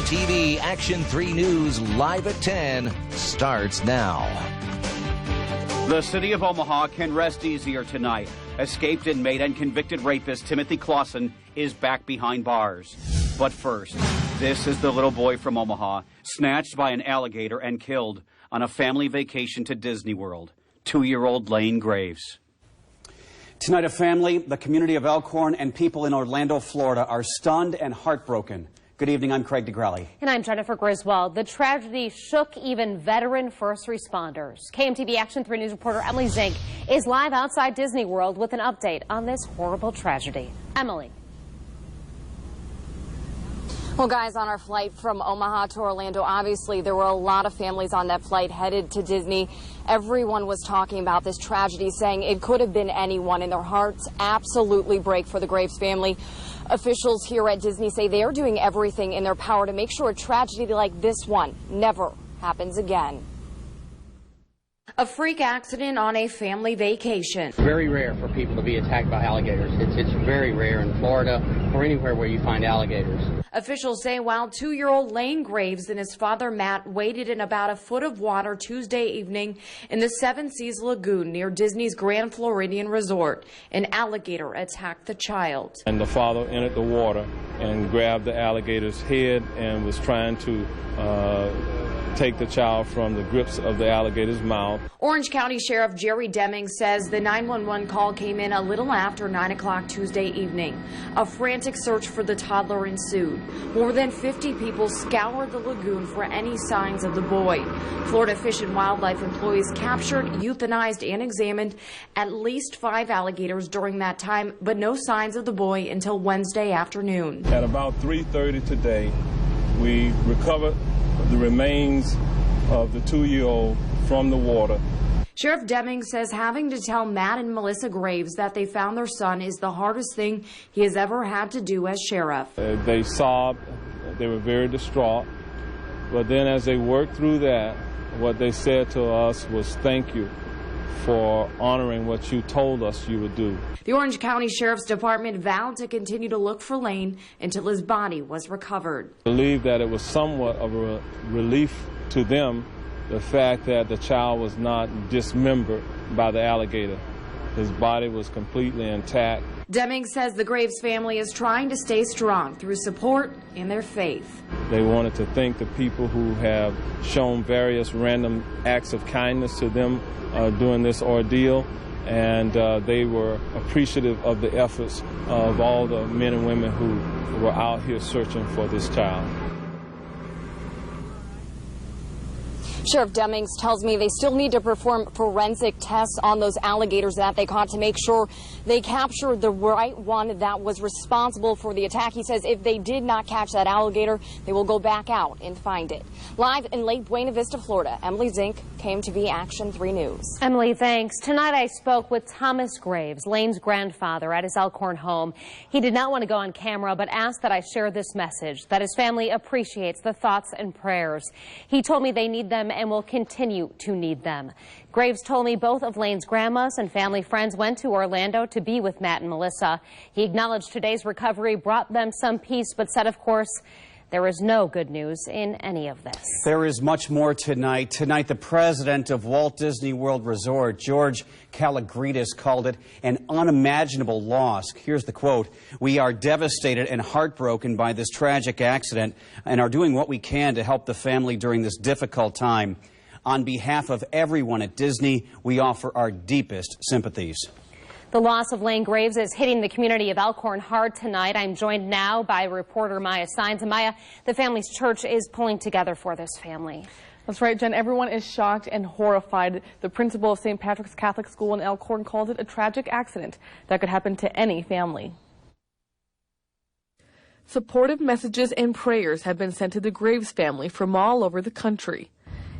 KMTV Action 3 News live at 10 starts now. The city of Omaha can rest easier tonight. Escaped inmate and convicted rapist Timothy Clausen is back behind bars. But first, this is the little boy from Omaha, snatched by an alligator and killed on a family vacation to Disney World. 2-year-old Lane Graves. Tonight, a family, the community of Elkhorn, and people in Orlando, Florida are stunned and heartbroken. Good evening, I'm Craig DeGrelli. And I'm Jennifer Griswold. The tragedy shook even veteran first responders. KMTV Action 3 News reporter Emily Zink is live outside Disney World with an update on this horrible tragedy. Emily. Well, guys, on our flight from Omaha to Orlando, obviously there were a lot of families on that flight headed to Disney. Everyone was talking about this tragedy, saying it could have been anyone, and their hearts absolutely break for the Graves family. Officials here at Disney say they are doing everything in their power to make sure a tragedy like this one never happens again. A freak accident on a family vacation. Very rare for people to be attacked by alligators. It's very rare in Florida or anywhere where you find alligators. Officials say while 2-year-old Lane Graves and his father Matt waded in about a foot of water Tuesday evening in the Seven Seas Lagoon near Disney's Grand Floridian Resort, an alligator attacked the child. And the father entered the water and grabbed the alligator's head and was trying to take the child from the grips of the alligator's mouth. Orange County Sheriff Jerry Deming says the 911 call came in a little after 9 o'clock Tuesday evening. A frantic search for the toddler ensued. More than 50 people scoured the lagoon for any signs of the boy. Florida Fish and Wildlife employees captured, euthanized, and examined at least 5 alligators during that time, but no signs of the boy until Wednesday afternoon. At about 3:30 today, we recovered the remains of the 2-year-old from the water. Sheriff Deming says having to tell Matt and Melissa Graves that they found their son is the hardest thing he has ever had to do as sheriff. They sobbed, they were very distraught, but then as they worked through that, what they said to us was thank you for honoring what you told us you would do. The Orange County Sheriff's Department vowed to continue to look for Lane until his body was recovered. I believe that it was somewhat of a relief to them, the fact that the child was not dismembered by the alligator. His body was completely intact. Deming says the Graves family is trying to stay strong through support in their faith. They wanted to thank the people who have shown various random acts of kindness to them during this ordeal, and they were appreciative of the efforts of all the men and women who were out here searching for this child. Sheriff Demings tells me they still need to perform forensic tests on those alligators that they caught to make sure they captured the right one that was responsible for the attack. He says if they did not catch that alligator, they will go back out and find it. Live in Lake Buena Vista, Florida, Emily Zink, KMTV Action 3 News. Emily, thanks. Tonight I spoke with Thomas Graves, Lane's grandfather, at his Elkhorn home. He did not want to go on camera, but asked that I share this message, that his family appreciates the thoughts and prayers. He told me they need them and will continue to need them. Graves told me both of Lane's grandmas and family friends went to Orlando to be with Matt and Melissa. He acknowledged today's recovery brought them some peace, but said, of course, there is no good news in any of this. There is much more tonight. Tonight, the president of Walt Disney World Resort, George Kalogridis, called it an unimaginable loss. Here's the quote: "We are devastated and heartbroken by this tragic accident and are doing what we can to help the family during this difficult time. On behalf of everyone at Disney, we offer our deepest sympathies." The loss of Lane Graves is hitting the community of Elkhorn hard tonight. I'm joined now by reporter Maya Sines. And Maya, the family's church is pulling together for this family. That's right, Jen. Everyone is shocked and horrified. The principal of St. Patrick's Catholic School in Elkhorn called it a tragic accident that could happen to any family. Supportive messages and prayers have been sent to the Graves family from all over the country.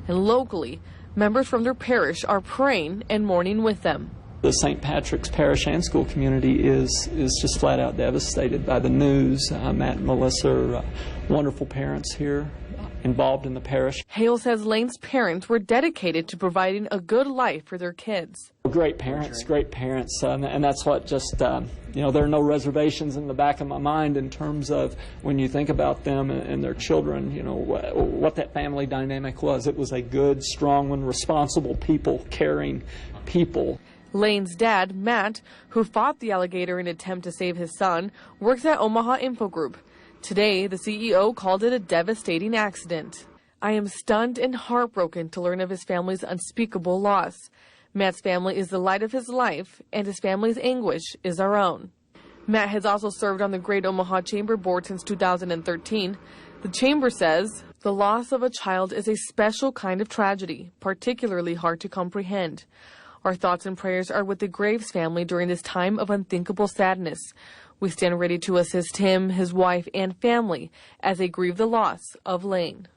And locally, members from their parish are praying and mourning with them. The St. Patrick's Parish and school community is just flat out devastated by the news. Matt and Melissa are wonderful parents here, involved in the parish. Hale says Lane's parents were dedicated to providing a good life for their kids. Great parents, and that's what just, you know, there are no reservations in the back of my mind in terms of when you think about them and their children, you know, what that family dynamic was. It was a good, strong and responsible people, caring people. Lane's dad, Matt, who fought the alligator in an attempt to save his son, works at Omaha Info Group. Today, the CEO called it a devastating accident. I am stunned and heartbroken to learn of his family's unspeakable loss. Matt's family is the light of his life, and his family's anguish is our own. Matt has also served on the Great Omaha Chamber Board since 2013. The Chamber says the loss of a child is a special kind of tragedy, particularly hard to comprehend. Our thoughts and prayers are with the Graves family during this time of unthinkable sadness. We stand ready to assist him, his wife, and family as they grieve the loss of Lane.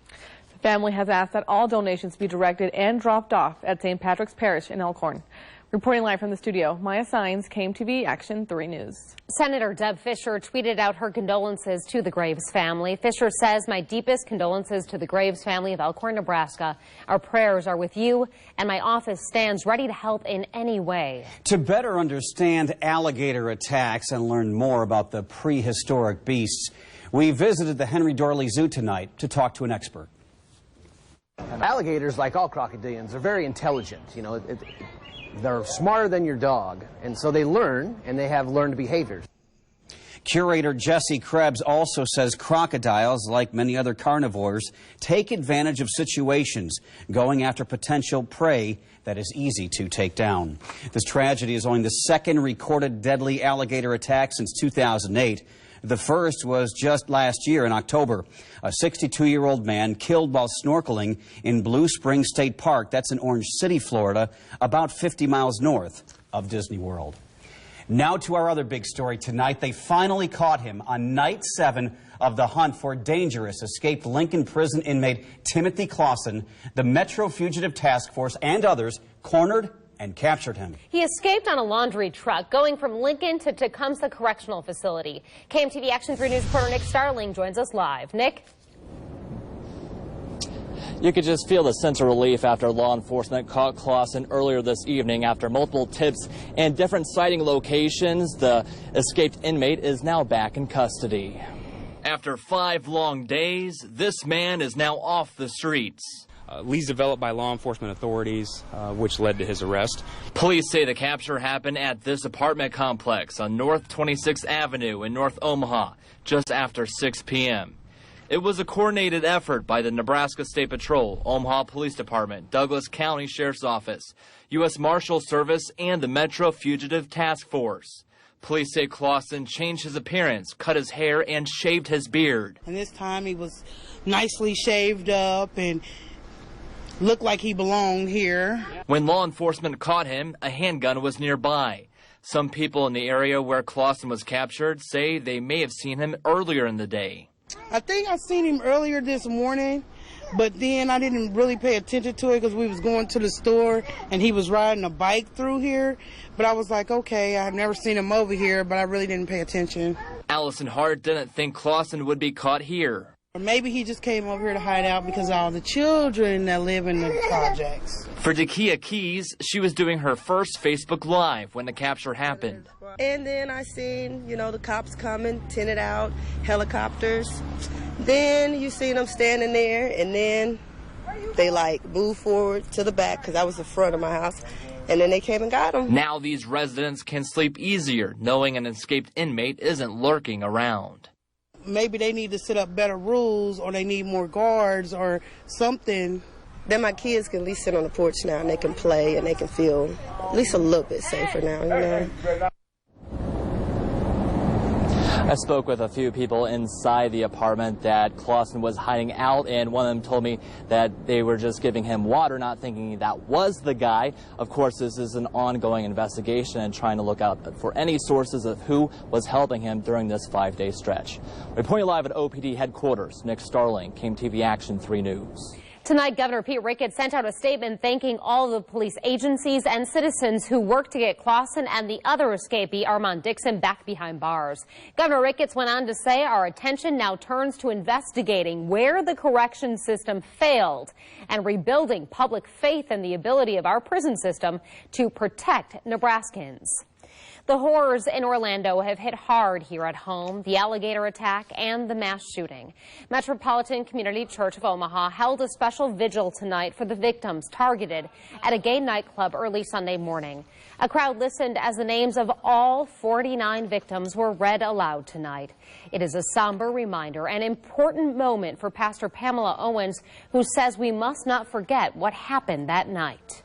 The family has asked that all donations be directed and dropped off at St. Patrick's Parish in Elkhorn. Reporting live from the studio, Maya Sines, KMTV Action 3 News. Senator Deb Fischer tweeted out her condolences to the Graves family. Fischer says, "My deepest condolences to the Graves family of Elkhorn, Nebraska. Our prayers are with you, and my office stands ready to help in any way." To better understand alligator attacks and learn more about the prehistoric beasts, we visited the Henry Dorley Zoo tonight to talk to an expert. Alligators, like all crocodilians, are very intelligent. You know, they're smarter than your dog, and so they learn, and they have learned behaviors. Curator Jesse Krebs also says crocodiles, like many other carnivores, take advantage of situations, going after potential prey that is easy to take down. This tragedy is only the second recorded deadly alligator attack since 2008. The first was just last year in October. A 62-year-old man killed while snorkeling in Blue Springs State Park. That's in Orange City, Florida, about 50 miles north of Disney World. Now to our other big story tonight. They finally caught him on night 7 of the hunt for dangerous escaped Lincoln prison inmate Timothy Clausen. The Metro Fugitive Task Force and others cornered and captured him. He escaped on a laundry truck going from Lincoln to Tecumseh Correctional Facility. KMTV Action 3 News reporter Nick Starling joins us live. Nick? You could just feel the sense of relief after law enforcement caught Clausen earlier this evening. After multiple tips and different sighting locations, the escaped inmate is now back in custody. After 5 long days, this man is now off the streets. Leads developed by law enforcement authorities, which led to his arrest. Police say the capture happened at this apartment complex on North 26th Avenue in North Omaha, just after 6 p.m. It was a coordinated effort by the Nebraska State Patrol, Omaha Police Department, Douglas County Sheriff's Office, U.S. Marshal Service, and the Metro Fugitive Task Force. Police say Clausen changed his appearance, cut his hair, and shaved his beard. And this time he was nicely shaved up and looked like he belonged here. When law enforcement caught him, a handgun was nearby. Some people in the area where Clausen was captured say they may have seen him earlier in the day. I think I seen him earlier this morning, but then I didn't really pay attention to it because we was going to the store and he was riding a bike through here. But I was like, okay, I've never seen him over here, but I really didn't pay attention. Allison Hart didn't think Clausen would be caught here. Or maybe he just came over here to hide out because of all the children that live in the projects. For Dakia Keys, she was doing her first Facebook Live when the capture happened. And then I seen, you know, the cops coming, tinted out, helicopters. Then you seen them standing there, and then they like moved forward to the back because that was the front of my house. And then they came and got him. Now these residents can sleep easier knowing an escaped inmate isn't lurking around. Maybe they need to set up better rules, or they need more guards or something. Then my kids can at least sit on the porch now and they can play and they can feel at least a little bit safer now, you know. I spoke with a few people inside the apartment that Clausen was hiding out in. One of them told me that they were just giving him water, not thinking that was the guy. Of course, this is an ongoing investigation and trying to look out for any sources of who was helping him during this 5-day stretch. Reporting live at OPD headquarters, Nick Starling, KMTV Action 3 News. Tonight, Governor Pete Ricketts sent out a statement thanking all of the police agencies and citizens who worked to get Clausen and the other escapee, Armand Dixon, back behind bars. Governor Ricketts went on to say our attention now turns to investigating where the correction system failed and rebuilding public faith in the ability of our prison system to protect Nebraskans. The horrors in Orlando have hit hard here at home, the Alligator Attack and the mass shooting. Metropolitan Community Church of Omaha held a special vigil tonight for the victims targeted at a gay nightclub early Sunday morning. A crowd listened as the names of all 49 victims were read aloud tonight. It is a somber reminder, an important moment for Pastor Pamela Owens, who says we must not forget what happened that night.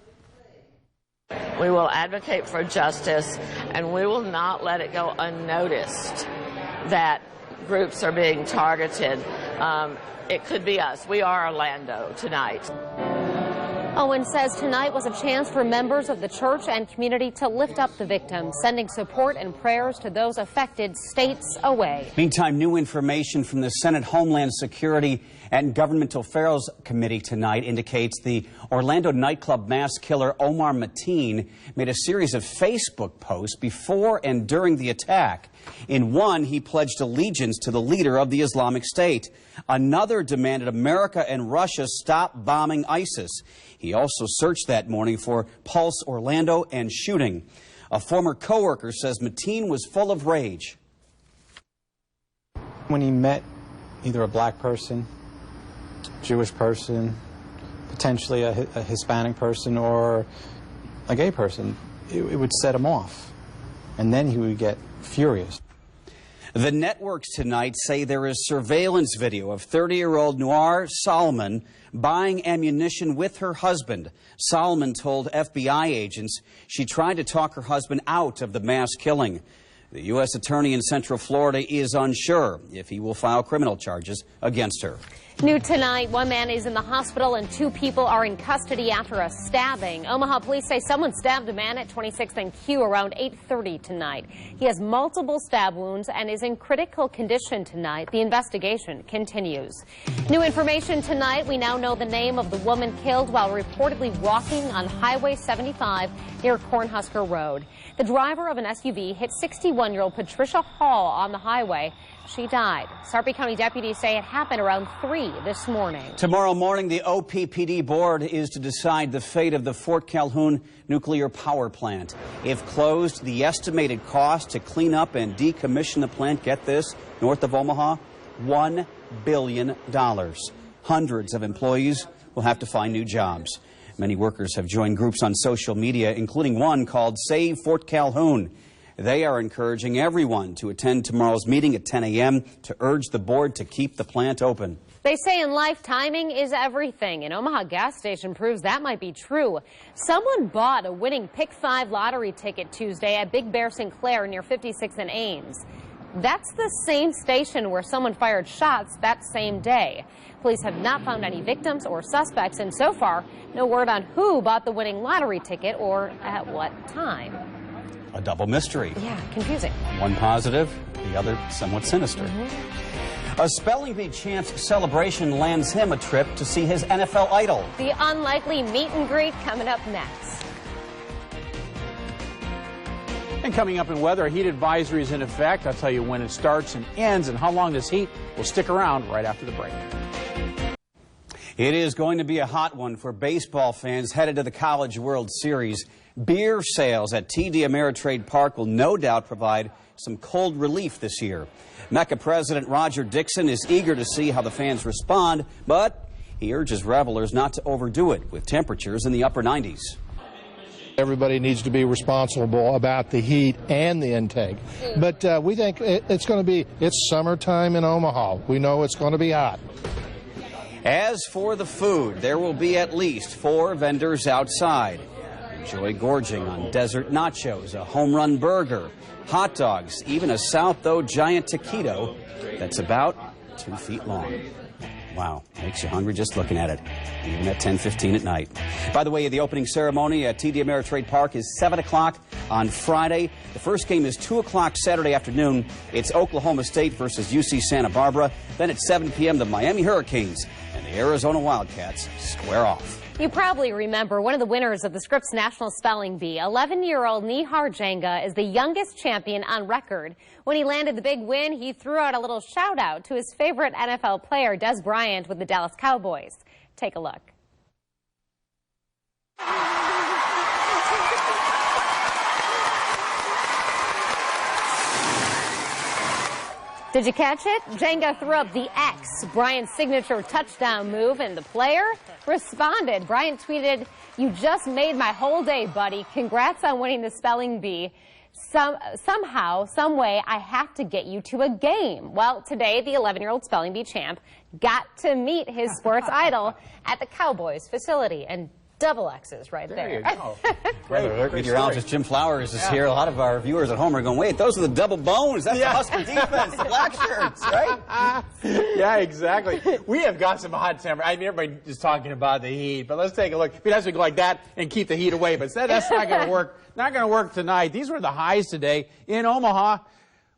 We will advocate for justice, and we will not let it go unnoticed that groups are being targeted. It could be us. We are Orlando tonight. Owen says tonight was a chance for members of the church and community to lift up the victims, sending support and prayers to those affected states away. Meantime, new information from the Senate Homeland Security and Governmental Affairs Committee tonight indicates the Orlando nightclub mass killer Omar Mateen made a series of Facebook posts before and during the attack. In one, he pledged allegiance to the leader of the Islamic State. Another demanded America and Russia stop bombing ISIS. He also searched that morning for Pulse Orlando and shooting. A former coworker says Mateen was full of rage. When he met either a black person, Jewish person, potentially a Hispanic person, or a gay person, it would set him off. And then he would get furious. The networks tonight say there is surveillance video of 30-year-old Noir Solomon buying ammunition with her husband. Solomon told FBI agents she tried to talk her husband out of the mass killing. The U.S. Attorney in Central Florida is unsure if he will file criminal charges against her. New tonight, one man is in the hospital and 2 people are in custody after a stabbing. Omaha police say someone stabbed a man at 26th and Q around 8:30 tonight. He has multiple stab wounds and is in critical condition tonight. The investigation continues. New information tonight. We now know the name of the woman killed while reportedly walking on Highway 75 near Cornhusker Road. The driver of an SUV hit 61-year-old Patricia Hall on the highway. She died. Sarpy County deputies say it happened around 3 this morning. Tomorrow morning, the OPPD board is to decide the fate of the Fort Calhoun nuclear power plant. If closed, the estimated cost to clean up and decommission the plant, get this, north of Omaha, $1 billion. Hundreds of employees will have to find new jobs. Many workers have joined groups on social media, including one called Save Fort Calhoun. They are encouraging everyone to attend tomorrow's meeting at 10 a.m. to urge the board to keep the plant open. They say in life, timing is everything. An Omaha gas station proves that might be true. Someone bought a winning Pick 5 lottery ticket Tuesday at Big Bear Sinclair near 56th and Ames. That's the same station where someone fired shots that same day. Police have not found any victims or suspects, and so far, no word on who bought the winning lottery ticket or at what time. A double mystery. Yeah, confusing. One positive, the other somewhat sinister. A spelling bee champs celebration lands him a trip to see his NFL idol. The unlikely meet and greet coming up next. And coming up in weather, a heat advisory is in effect. I'll tell you when it starts and ends and how long this heat will stick around right after the break. It is going to be a hot one for baseball fans headed to the College World Series. Beer sales at TD Ameritrade Park will no doubt provide some cold relief this year. Mecca President Roger Dixon is eager to see how the fans respond, but he urges revelers not to overdo it with temperatures in the upper 90s. Everybody needs to be responsible about the heat and the intake. But we think it's summertime in Omaha. We know it's going to be hot. As for the food, there will be at least 4 vendors outside. Enjoy gorging on desert nachos, a home run burger, hot dogs, even a Southo giant taquito that's about 2 feet long. Wow, makes you hungry just looking at it, even at 10:15 at night. By the way, the opening ceremony at TD Ameritrade Park is 7 o'clock on Friday. The first game is 2 o'clock Saturday afternoon. It's Oklahoma State versus UC Santa Barbara. Then at 7 p.m., the Miami Hurricanes and the Arizona Wildcats square off. You probably remember one of the winners of the Scripps National Spelling Bee. 11-year-old Nihar Jenga is the youngest champion on record. When he landed the big win, he threw out a little shout-out to his favorite NFL player, Des Bryant, with the Dallas Cowboys. Take a look. Did you catch it? Jenga threw up the X, Bryant's signature touchdown move, and the player responded. Bryant tweeted, "You just made my whole day, buddy. Congrats on winning the spelling bee. Somehow, some way, I have to get you to a game." Well, today, the 11-year-old spelling bee champ got to meet his sports idol at the Cowboys facility, and double X's right there. You go. Great meteorologist Jim Flowers is here. A lot of our viewers at home are going, wait, those are the double bones. That's the Husker defense, the black shirts, right? Yeah, exactly. We have got some hot temperature. I mean, everybody is talking about the heat, but let's take a look. It has to go like that and keep the heat away, but that's not going to work. Not going to work tonight. These were the highs today in Omaha.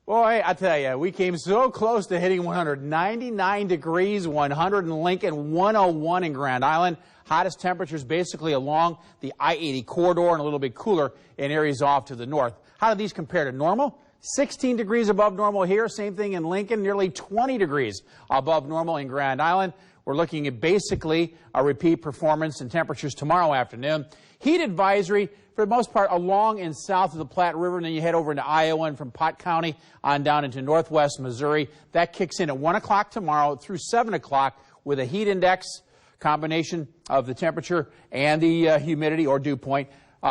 Boy, I tell you, we came so close to hitting 199 degrees, 100 in Lincoln, 101 in Grand Island. Hottest temperatures basically along the I-80 corridor and a little bit cooler in areas off to the north. How do these compare to normal? 16 degrees above normal here. Same thing in Lincoln, nearly 20 degrees above normal in Grand Island. We're looking at basically a repeat performance and temperatures tomorrow afternoon. Heat advisory for the most part along and south of the Platte River, and then you head over into Iowa and from Pot County on down into northwest Missouri. That kicks in at 1 o'clock tomorrow through 7 o'clock with a heat index combination of the temperature and the humidity or dew point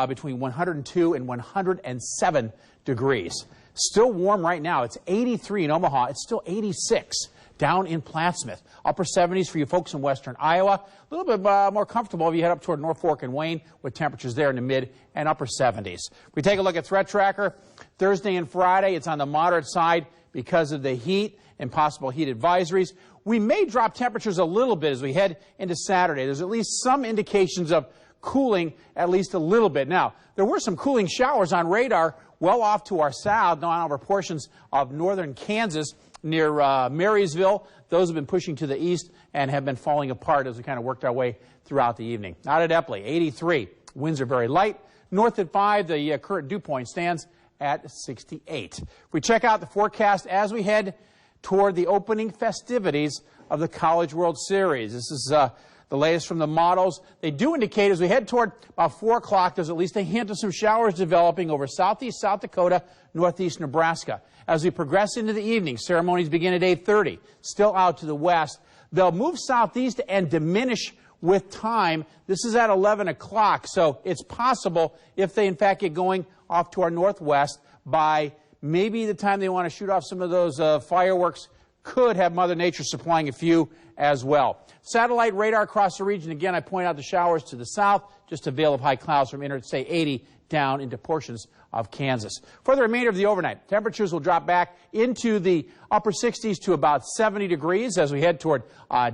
between 102 and 107 degrees. Still warm right now. It's 83 in Omaha. It's still 86 down in Plattsmouth. Upper 70s for you folks in western Iowa. A little bit more comfortable if you head up toward Norfolk and Wayne with temperatures there in the mid and upper 70s. If we take a look at Threat Tracker, Thursday and Friday, it's on the moderate side because of the heat and possible heat advisories. We may drop temperatures a little bit as we head into Saturday. There's at least some indications of cooling at least a little bit. Now, there were some cooling showers on radar well off to our south, down over portions of northern Kansas near Marysville. Those have been pushing to the east and have been falling apart as we kind of worked our way throughout the evening. Out at Epley, 83. Winds are very light. North at 5, the current dew point stands at 68. If we check out the forecast as we head toward the opening festivities of the College World Series. This is the latest from the models. They do indicate as we head toward about 4 o'clock, there's at least a hint of some showers developing over southeast South Dakota, northeast Nebraska. As we progress into the evening, ceremonies begin at 8:30, still out to the west. They'll move southeast and diminish with time. This is at 11 o'clock, so it's possible if they in fact get going off to our northwest by maybe the time they want to shoot off some of those fireworks, could have Mother Nature supplying a few as well. Satellite radar across the region. Again, I point out the showers to the south, just a veil of high clouds from Interstate 80 down into portions of Kansas. For the remainder of the overnight, temperatures will drop back into the upper 60s to about 70 degrees as we head toward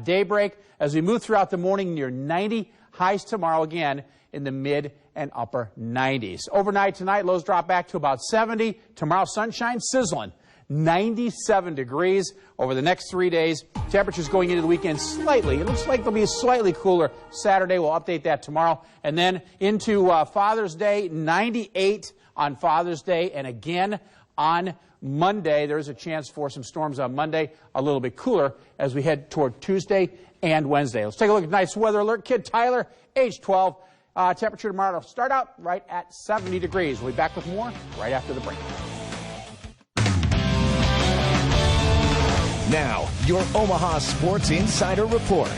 daybreak. As we move throughout the morning, near 90. Highs tomorrow again in the mid and upper 90s. Overnight tonight, lows drop back to about 70. Tomorrow, sunshine sizzling. 97 degrees over the next 3 days. Temperatures going into the weekend slightly. It looks like they'll be slightly cooler Saturday. We'll update that tomorrow. And then into Father's Day, 98 on Father's Day. And again on Monday, there's a chance for some storms on Monday. A little bit cooler as we head toward Tuesday and Wednesday. Let's take a look at tonight's weather alert. Kid Tyler, age 12. Temperature tomorrow will start out right at 70 degrees. We'll be back with more right after the break. Now, your Omaha Sports Insider Report.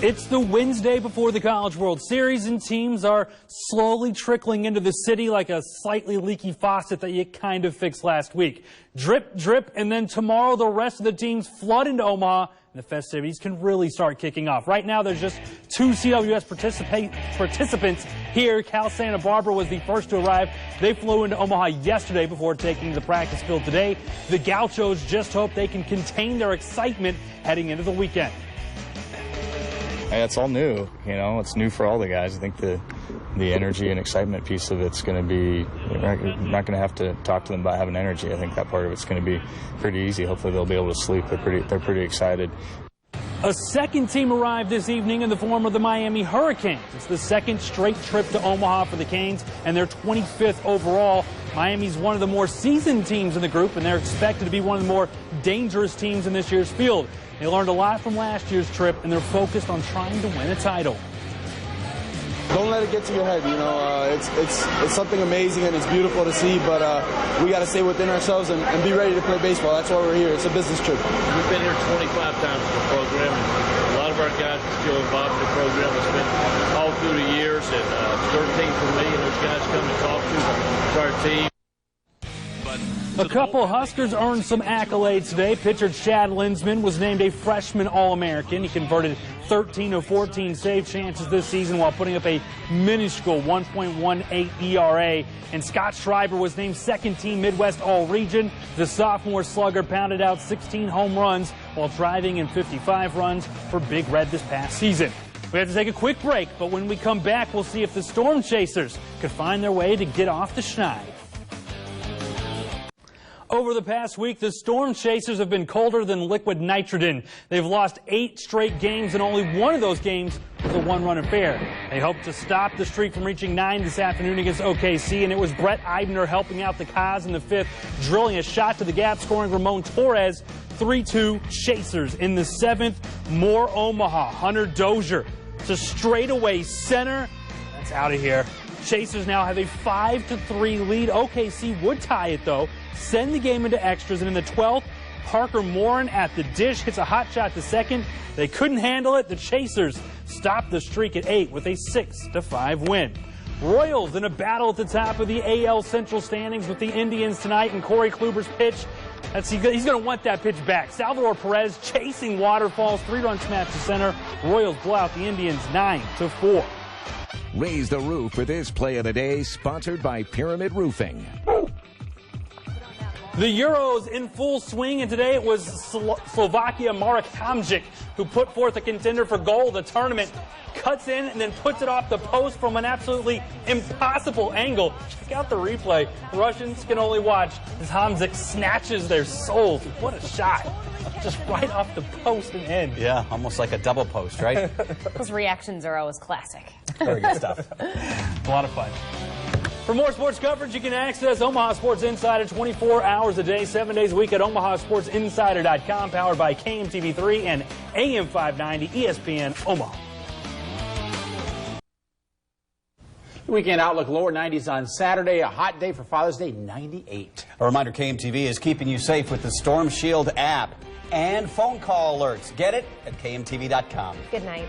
It's the Wednesday before the College World Series, and teams are slowly trickling into the city like a slightly leaky faucet that you kind of fixed last week. Drip, drip, and then tomorrow the rest of the teams flood into Omaha, and the festivities can really start kicking off. Right now, there's just 2 CWS participants here. Cal Santa Barbara was the first to arrive. They flew into Omaha yesterday before taking to the practice field today. The Gauchos just hope they can contain their excitement heading into the weekend. It's all new, you know, it's new for all the guys. I think the energy and excitement piece of it's going to be, we're not going to have to talk to them about having energy. I think that part of it's going to be pretty easy. Hopefully they'll be able to sleep. They're pretty excited. A second team arrived this evening in the form of the Miami Hurricanes. It's the second straight trip to Omaha for the Canes, and they're 25th overall. Miami's one of the more seasoned teams in the group, and they're expected to be one of the more dangerous teams in this year's field. They learned a lot from last year's trip, and they're focused on trying to win a title. Don't let it get to your head, you know. It's something amazing and it's beautiful to see, but we got to stay within ourselves and be ready to play baseball. That's why we're here. It's a business trip. We've been here 25 times in the program, and a lot of our guys are still involved in the program. It's been all through the years, and it's 13 for me, and those guys come to talk to our team. A couple Huskers earned some accolades today. Pitcher Chad Linsman was named a freshman All-American. He converted 13 of 14 save chances this season while putting up a minuscule 1.18 ERA. And Scott Schreiber was named second-team Midwest All-Region. The sophomore slugger pounded out 16 home runs while driving in 55 runs for Big Red this past season. We have to take a quick break, but when we come back, we'll see if the Storm Chasers could find their way to get off the schneid. Over the past week, the Storm Chasers have been colder than liquid nitrogen. They've lost 8 straight games, and only one of those games was a one-run affair. They hope to stop the streak from reaching 9 this afternoon against OKC, and it was Brett Eibner helping out the Cos in the 5th, drilling a shot to the gap, scoring Ramon Torres. 3-2 Chasers. In the 7th, more Omaha. Hunter Dozier to straightaway center. That's out of here. Chasers now have a 5-3 lead. OKC would tie it, though. Send the game into extras, and in the 12th, Parker Morin at the dish hits a hot shot to second. They couldn't handle it. The Chasers stopped the streak at 8 with a 6-5 win. Royals in a battle at the top of the AL Central standings with the Indians tonight, and Corey Kluber's pitch. He's going to want that pitch back. Salvador Perez chasing waterfalls, 3-run smash to center. Royals blow out the Indians 9-4. Raise the Roof for this play of the day, sponsored by Pyramid Roofing. The Euros in full swing, and today it was Slovakia Marek Hamzik who put forth a contender for goal of the tournament. Cuts in and then puts it off the post from an absolutely impossible angle. Check out the replay. The Russians can only watch as Hamzik snatches their souls. What a shot. Just right off the post and in. Yeah, almost like a double post, right? Those reactions are always classic. Very good stuff. A lot of fun. For more sports coverage, you can access Omaha Sports Insider 24 hours a day, 7 days a week at omahasportsinsider.com, powered by KMTV3 and AM 590 ESPN Omaha. Weekend outlook, lower 90s on Saturday, a hot day for Father's Day, 98. A reminder, KMTV is keeping you safe with the Storm Shield app and phone call alerts. Get it at KMTV.com. Good night.